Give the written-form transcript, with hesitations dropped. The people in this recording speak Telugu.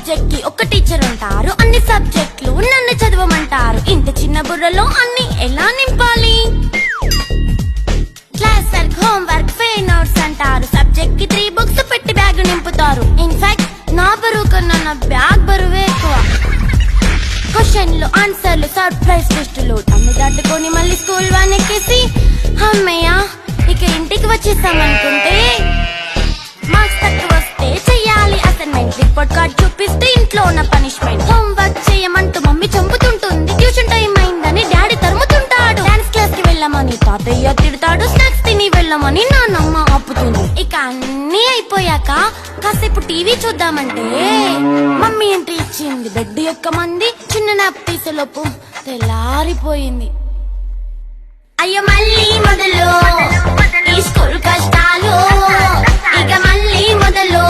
సబ్జెక్ట్ కి ఒక టీచర్ ఉంటారు, అన్ని సబ్జెక్టులు నన్ను చదవమంటారు. ఇంత చిన్న బుర్రలో అన్ని ఎలా నింపాలి? Class work, home work, fair notes అంటారు. సబ్జెక్ట్ కి 3 బుక్స్ పెట్టి బ్యాగ్ నింపుతారు. ఇన్ఫాక్ట్ నా బరువు కన్నా నా బ్యాగ్ బరువే ఎక్కువ. క్వశ్చన్లు, ఆన్సర్లు, సర్ప్రైజ్ టెస్టులు అన్ని దాటుకొని మళ్ళీ స్కూల్ వన్ ఎక్కేసి అమ్మయ్య ఇక ఇంటికి వచ్చేసామనుకుంటే మార్క్స్ తక్కువ వస్తే చెయ్యాలి అసైన్మెంట్. రిపోర్ట్ కార్డ్ చూపిస్తే ఇంట్లో ఉన్న పనిష్మెంట్. హోంవర్క్ చేయమంటూ మమ్మీ చంపుతుంటుంది. ట్యూషన్ టైం అయిందని డాడీ తరుముతుంటాడు. డాన్స్ క్లాస్ కి వెళ్ళమని తాతయ్య తిడతాడు. స్నాక్స్ తిని వెళ్ళమని నాన్నమ్మ ఆపుతుంది. ఇక అన్నీ అయిపోయాక కాసేపు టీవీ చూద్దామంటే మమ్మీ ఎంట్రీ ఇచ్చింది. బెడ్ యొక్క మంది చిన్న నాప్ తీసేలోపు తెల్లారిపోయింది. అయ్యో మళ్ళీ మొదలు ఈ స్కూల్ కష్టాలు, ఇక మళ్ళీ మొదలు